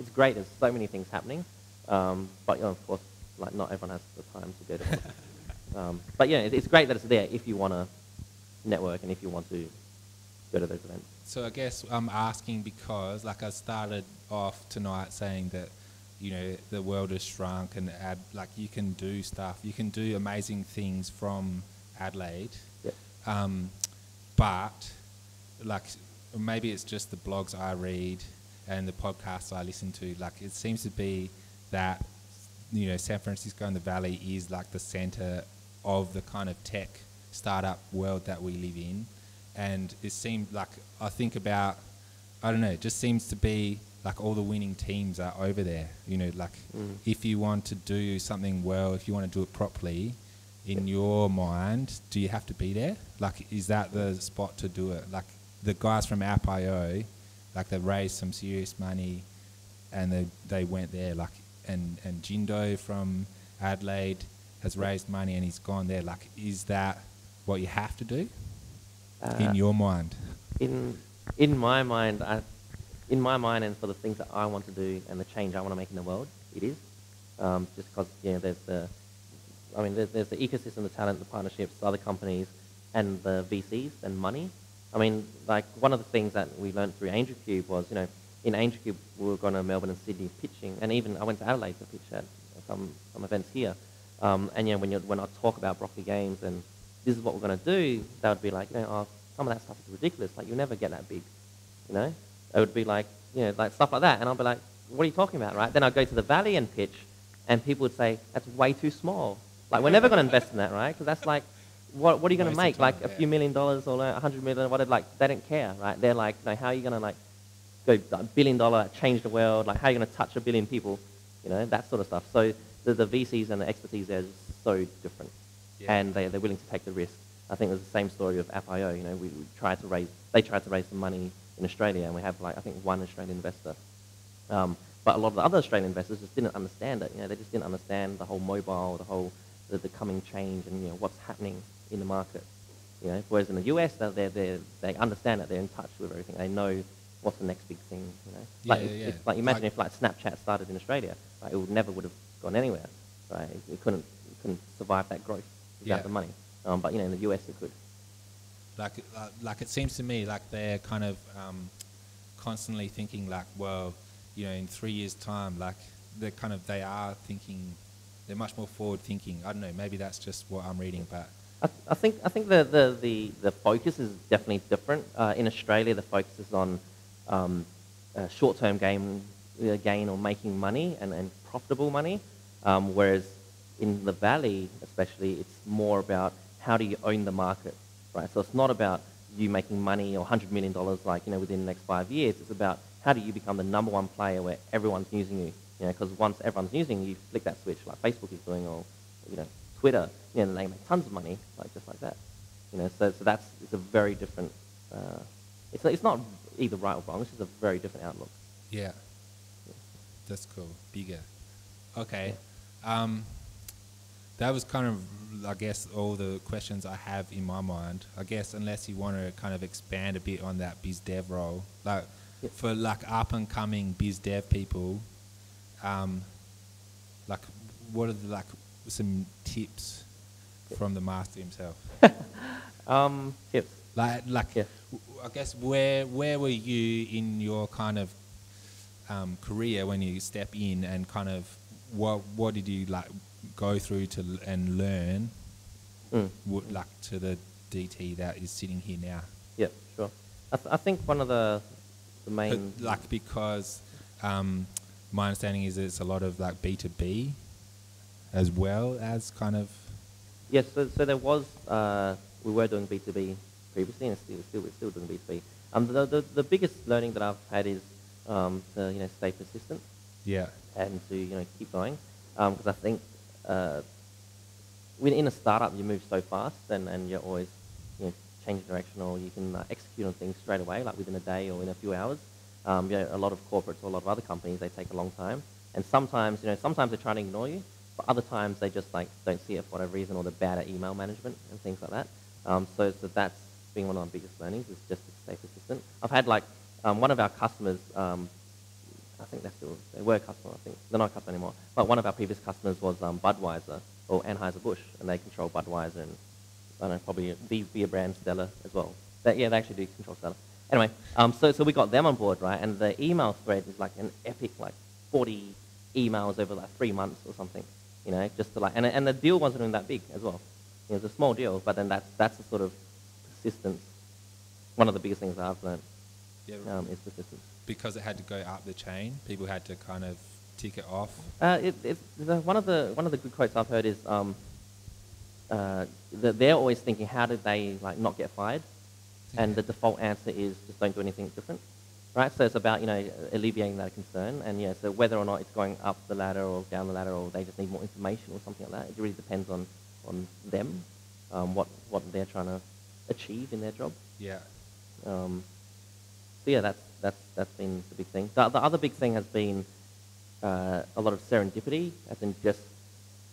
it's great. There's so many things happening, but you know, of course, like not everyone has the time to go to one. But yeah, it's great that it's there if you want to network and if you want to go to those events. So I guess I'm asking because like I started off tonight saying that, you know, the world has shrunk and like you can do stuff, you can do amazing things from Adelaide. Yep. But like maybe it's just the blogs I read and the podcasts I listen to. Like it seems to be that, you know, San Francisco and the Valley is like the center of the kind of tech startup world that we live in. And it seemed like, I think about, I don't know, it just seems to be like all the winning teams are over there. You know, like if you want to do something well, if you want to do it properly, in your mind, do you have to be there? Like, is that the spot to do it? Like the guys from App.io, like they raised some serious money and they went there. Like, and Jindo from Adelaide has raised money and he's gone there. Like, is that what you have to do in your mind? In my mind, and for the things that I want to do and the change I want to make in the world, it is. Just because, you know, there's the ecosystem, the talent, the partnerships, the other companies, and the VCs and money. I mean, like one of the things that we learned through AngelCube was, you know, in AngelCube we were going to Melbourne and Sydney pitching, and even I went to Adelaide to pitch at some events here. And you know, when I talk about Broccol-E-Games and this is what we're going to do, they would be like, you know, oh, some of that stuff is ridiculous. Like you'll never get that big, you know. It would be like, you know, like stuff like that, and I'll be like, what are you talking about, right? Then I'd go to the Valley and pitch, and people would say that's way too small. Like we're never going to invest in that, right? Because that's like, what are you going to make? Like a few $1 million or $100 million, whatever. Like they don't care, right? They're like, you know, how are you going to like go $1 billion, change the world? Like how are you going to touch 1 billion people? You know, that sort of stuff. So the VCs and the expertise there is so different, and they're willing to take the risk. I think it was the same story of App.io. You know, they tried to raise some money in Australia, and we have like I think one Australian investor. But a lot of the other Australian investors just didn't understand it. They just didn't understand the whole mobile, the coming change, and what's happening in the market. Whereas in the US, they understand it. They're in touch with everything. They know what's the next big thing. Like imagine if Snapchat started in Australia, right? It would have gone anywhere, right? It couldn't survive that growth without the money. But in the US, it could. Like it seems to me like they're kind of constantly thinking like, well, in 3 years' time, like they are thinking, they're much more forward thinking. I don't know, maybe that's just what I'm reading, but I think the focus is definitely different. In Australia, the focus is on short-term gain or making money and profitable money, whereas in the Valley, especially, it's more about how do you own the market, right? So it's not about you making money or $100 million within the next 5 years. It's about how do you become the number one player where everyone's using you, because once everyone's using you, flick that switch like Facebook is doing, or Twitter, they make tons of money, just like that. So it's a very different. It's not either right or wrong. It's just a very different outlook. Yeah. That's cool. Bigger. Okay. That was kind of, I guess, all the questions I have in my mind. I guess unless you want to kind of expand a bit on that biz dev role, for up and coming biz dev people, what are some tips from the master himself? Tips. Yeah. I guess where were you in your kind of career when you step in, and kind of what did you go through and learn to the DT that is sitting here now? Yeah, sure. I think one of the main because my understanding is it's a lot of B2B as well as kind of. Yes, so there was we were doing B2B previously, and we're still doing B2B. The biggest learning that I've had is to stay persistent. Yeah. And to keep going, because I think when in a startup you move so fast, and you're always changing direction, or you can execute on things straight away, within a day or in a few hours. A lot of corporates or a lot of other companies, they take a long time, and sometimes sometimes they're trying to ignore you, but other times they just don't see it for whatever reason, or they're bad at email management and things like that. So that's been one of my biggest learnings, is just to stay persistent. I've had one of our customers, I think they were a customer, I think. They're not a customer anymore. But one of our previous customers was Budweiser, or Anheuser-Busch, and they control Budweiser and, I don't know, probably the beer brand Stella as well. They actually do control Stella. Anyway, so we got them on board, right? And the email thread is an epic, 40 emails over 3 months or something, just to and the deal wasn't even that big as well. It was a small deal, but then that's the sort of persistence. One of the biggest things that I've learned is persistence. Because it had to go up the chain, people had to kind of tick it off. One of the good quotes I've heard is that they're always thinking, how did they not get fired? And the default answer is just don't do anything different, right? So it's about alleviating that concern, and so whether or not it's going up the ladder or down the ladder, or they just need more information or something like that. It really depends on them, what they're trying to achieve in their job. Yeah. So yeah, that's been the big thing. The other big thing has been a lot of serendipity, as in just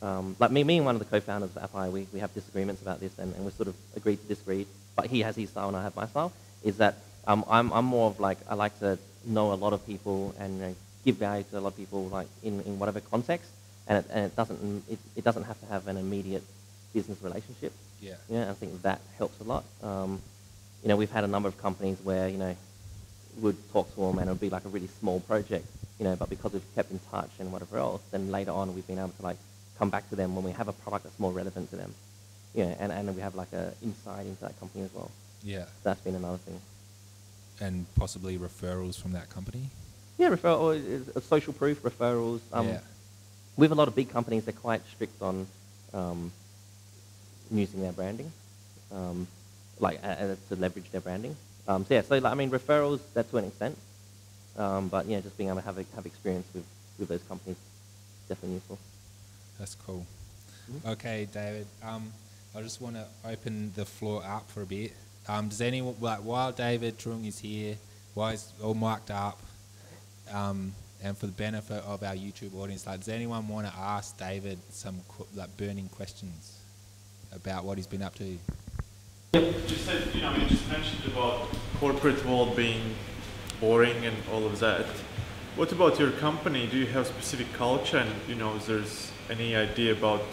me and one of the co-founders of Appi, we have disagreements about this, and we sort of agreed to disagree. But he has his style and I have my style. Is that I'm more of I like to know a lot of people and give value to a lot of people in whatever context, and it doesn't have to have an immediate business relationship. Yeah. I think that helps a lot. We've had a number of companies where would talk to them, and it would be a really small project, but because we've kept in touch and whatever else, then later on we've been able to come back to them when we have a product that's more relevant to them. And we have a insight into that company as well. Yeah. That's been another thing. And possibly referrals from that company? Yeah, social proof, referrals. Yeah. We have a lot of big companies, they're quite strict on using their branding, to leverage their branding. Referrals, that to an extent. But just being able to have experience with those companies, definitely useful. That's cool. Mm-hmm. Okay, David. I just want to open the floor up for a bit. Does anyone, while David Truong is here, while he's all mic'd up, And for the benefit of our YouTube audience, like, does anyone want to ask David some like burning questions about what he's been up to? You said, you just mentioned about corporate world being boring and all of that. What about your company? Do you have specific culture, and is there's any idea about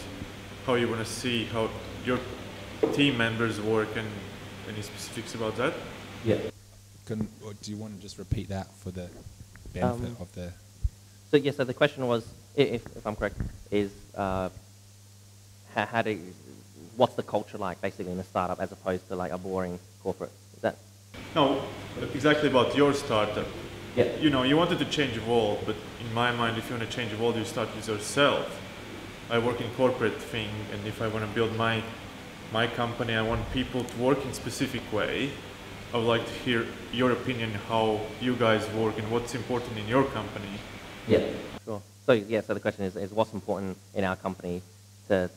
how you want to see how your team members work, and any specifics about that? Yeah. Or do you want to just repeat that for the benefit of the... So the question was, if I'm correct, is what's the culture like basically in a startup as opposed to like a boring corporate? Is that? No, exactly about your startup. Yeah. You wanted to change the world, but in my mind, if you want to change the world, you start with yourself. I work in corporate thing, and if I want to build my company, I want people to work in a specific way. I would like to hear your opinion how you guys work and what's important in your company. Yeah, sure. So the question is what's important in our company to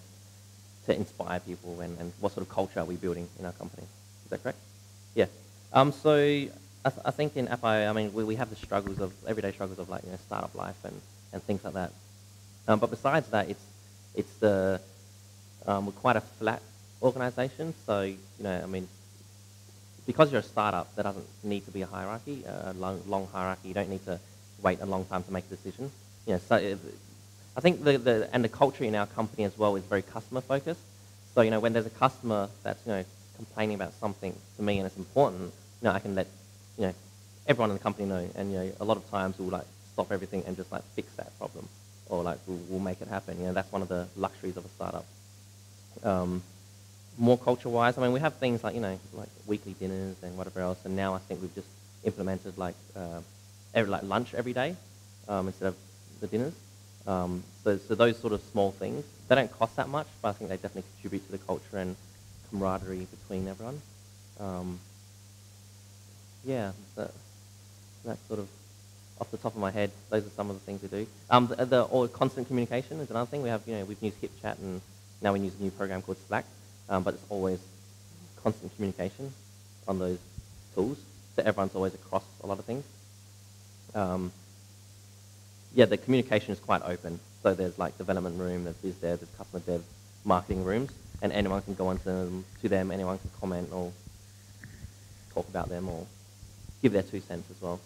inspire people, and what sort of culture are we building in our company? Is that correct? Yeah. So I think in Appi, we have the struggles of everyday struggles of like startup life and things like that. But besides that, it's we're quite a flat organization. So because you're a startup, there doesn't need to be a hierarchy, a long hierarchy. You don't need to wait a long time to make a decision. So I think the culture in our company as well is very customer focused. So when there's a customer that's complaining about something to me and it's important, I can let everyone in the company know. And a lot of times we'll like stop everything and just like fix that problem, or like we'll make it happen. That's one of the luxuries of a startup. More culture-wise, we have things like like weekly dinners and whatever else. And now I think we've just implemented like lunch every day instead of the dinners. So those sort of small things, they don't cost that much, but I think they definitely contribute to the culture and camaraderie between everyone. That's sort of off the top of my head. Those are some of the things we do. Or constant communication is another thing. We've used HipChat, and now we use a new program called Slack. But it's always constant communication on those tools. So everyone's always across a lot of things. The communication is quite open. So there's like development room, there's biz dev, there's customer dev, marketing rooms, and anyone can go on to them, anyone can comment or talk about them or give their 2 cents as well.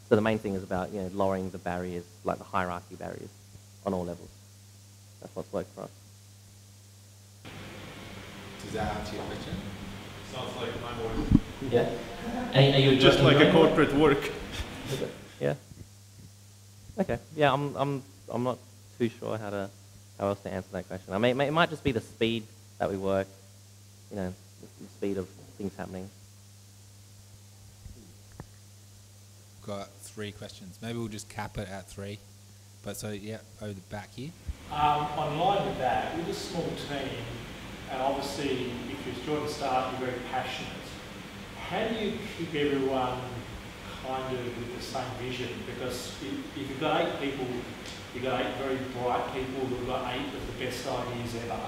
So the main thing is about lowering the barriers, like the hierarchy barriers on all levels. That's what's worked for us. Does that answer your question? Sounds like my work. Yeah. Are you just like a corporate work? Yeah. Okay. Yeah, I'm not too sure how else to answer that question. It might just be the speed that we work. The speed of things happening. Got 3 questions. Maybe we'll just cap it at 3. But so over the back here. On line with that, with a small team, and obviously if you're joining a startup, you're very passionate. How do you keep everyone kind of with the same vision? Because if you've got 8 people, you've got 8 very bright people who've got 8 of the best ideas ever.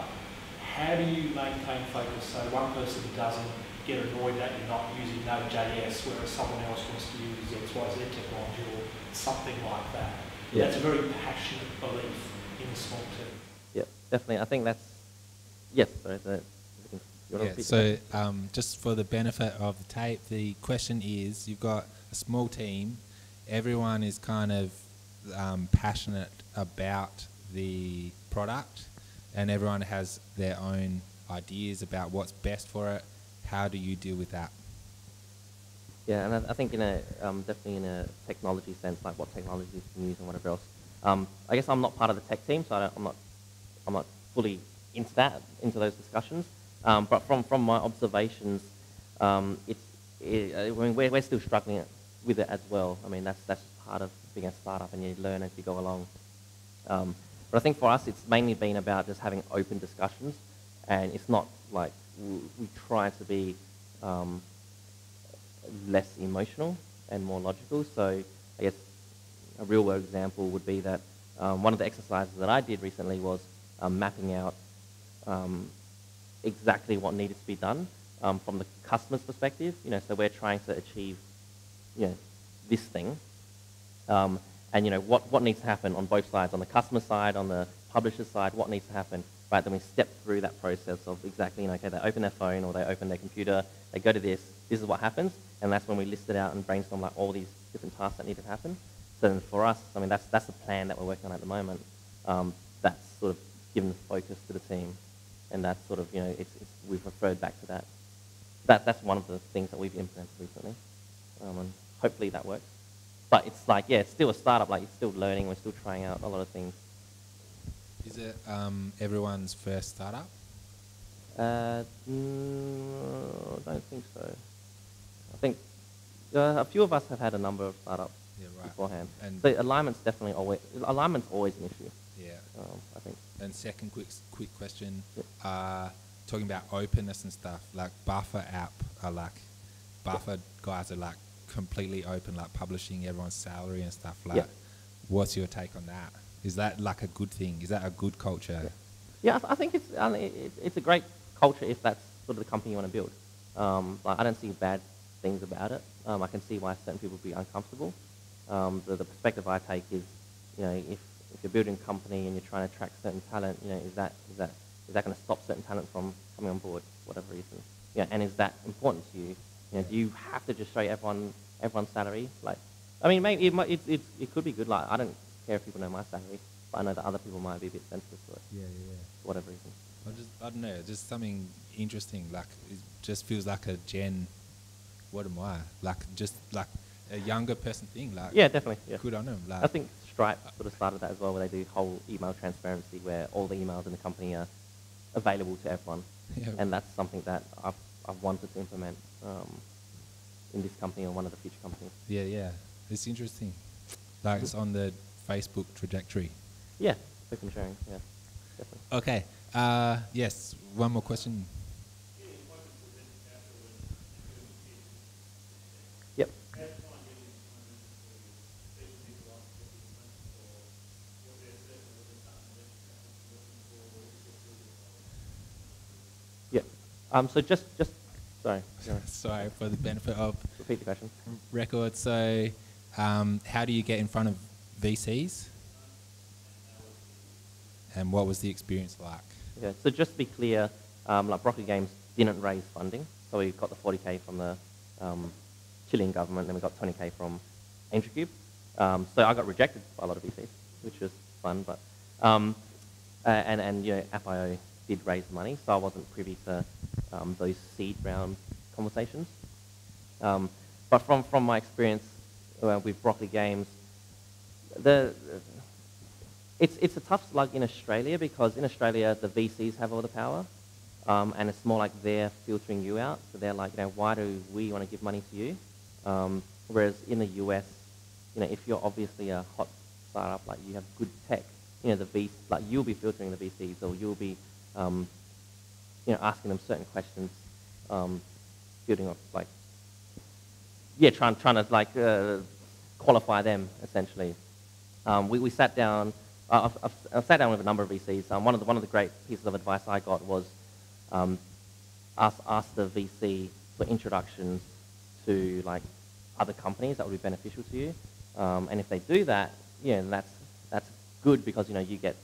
How do you maintain focus so one person doesn't get annoyed that you're not using Node.js, whereas someone else wants to use XYZ technology or something like that? Yeah. That's a very passionate belief in a small team. Yeah, definitely. I think that's... Yes, sorry. So just for the benefit of the tape, the question is, you've got a small team, everyone is kind of passionate about the product, and everyone has their own ideas about what's best for it. How do you deal with that? Yeah, and I think definitely in a technology sense, like what technologies you can use and whatever else. I guess I'm not part of the tech team, so I'm not fully into those discussions. But from my observations, we're still struggling with it as well. That's part of being a startup, and you learn as you go along. But I think for us, it's mainly been about just having open discussions, and it's not like we try to be less emotional and more logical. So I guess a real world example would be that one of the exercises that I did recently was mapping out exactly what needed to be done from the customer's perspective. So we're trying to achieve this thing, and and what needs to happen on both sides, on the customer side, on the publisher side, what needs to happen, right? Then we step through that process of exactly, okay, they open their phone or they open their computer, they go to this is what happens, and that's when we list it out and brainstorm like all these different tasks that need to happen. So then for us, I mean, that's the plan that we're working on at the moment. That's sort of given the focus to the team, and that's sort of, we've referred back to that. That's one of the things that we've implemented recently, and hopefully that works. But it's like, yeah, it's still a startup, like it's still learning, we're still trying out a lot of things. Is it everyone's first startup? No, I don't think so. I think a few of us have had a number of startups beforehand. And so alignment's always an issue. Yeah. I think. And second quick question, talking about openness and stuff, like Buffer app are like, Buffer guys are like completely open, like publishing everyone's salary and stuff. Like, what's your take on that? Is that like a good thing? Is that a good culture? Yeah, I think it's a great culture if that's sort of the company you want to build. Like, I don't see bad things about it. I can see why certain people would be uncomfortable. The perspective I take is, if you're building a company and you're trying to attract certain talent, is that going to stop certain talent from coming on board, for whatever reason? And is that important to you? Do you have to just show everyone's salary? Like, I mean, maybe it could be good. Like, I don't care if people know my salary, but I know that other people might be a bit sensitive to it. Yeah. For whatever reason. I don't know, just something interesting. Like, it just feels like a what am I? Like, just like a younger person thing. Like, yeah, definitely. Yeah. Good on them. Like, I think Stripe sort of started that as well, where they do whole email transparency, where all the emails in the company are available to everyone. Yeah. And that's something that I've wanted to implement in this company or one of the future companies. Yeah. It's interesting. Like, it's on the Facebook trajectory. Yeah, open sharing. Yeah, definitely. Okay. Yes. One more question. Yep. Yep. So just sorry. Sorry, for the benefit of repeat the question. Record. So, how do you get in front of VCs? And what was the experience like? Yeah, so just to be clear, like Broccol-E-Games didn't raise funding. So we got the 40K from the Chilean government, then we got 20K from AngelCube. So I got rejected by a lot of VCs, which was fun, but App.io did raise money, so I wasn't privy to those seed round conversations. But from my experience with Broccol-E-Games, it's a tough slug in Australia, because in Australia the VCs have all the power, and it's more like they're filtering you out. So they're like, why do we want to give money to you? Whereas in the US, if you're obviously a hot startup, like you have good tech, like you'll be filtering the VCs, or you'll be asking them certain questions, building up like trying to like qualify them essentially. We sat down. I've sat down with a number of VCs. One of the great pieces of advice I got was ask the VC for introductions to like other companies that would be beneficial to you. And if they do that, that's good, because you get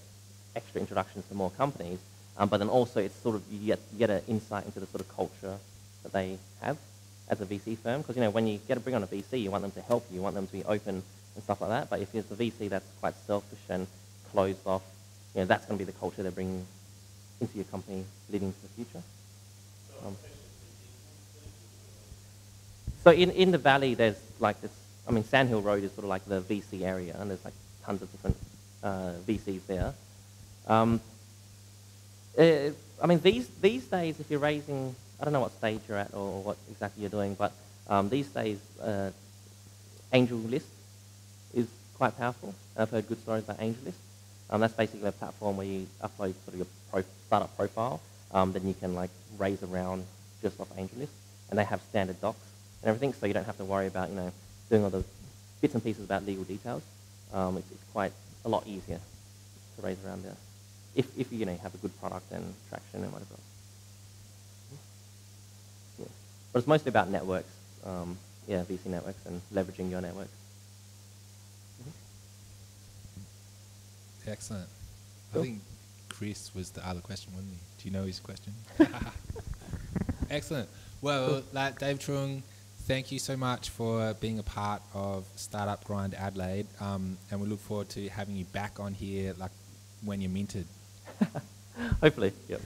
extra introductions to more companies. But then also it's sort of you get an insight into the sort of culture that they have as a VC firm. Because when you bring on a VC, you want them to help you, you want them to be open and stuff like that. But if it's a VC that's quite selfish and closed off, that's going to be the culture they're bringing into your company leading to the future. So in the valley, there's like this. I mean, Sandhill Road is sort of like the VC area, and there's like tons of different VCs there. I mean, these days, if you're raising, I don't know what stage you're at or what exactly you're doing, but these days, AngelList is quite powerful. I've heard good stories about AngelList. That's basically a platform where you upload sort of your startup profile, then you can like raise a round just off AngelList, and they have standard docs and everything, so you don't have to worry about doing all the bits and pieces about legal details. It's quite a lot easier to raise around there if you have a good product and traction and whatever else. Yeah. But it's mostly about networks, VC networks, and leveraging your networks. Excellent. Cool. I think Chris was the other question, wasn't he? Do you know his question? Excellent. Well, like Dave Truong, thank you so much for being a part of Startup Grind Adelaide, and we look forward to having you back on here, like when you're minted. Hopefully. Yep.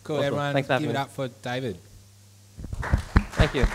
Cool, Awesome. everyone. Thanks for having Give it me. up for David. Thank you.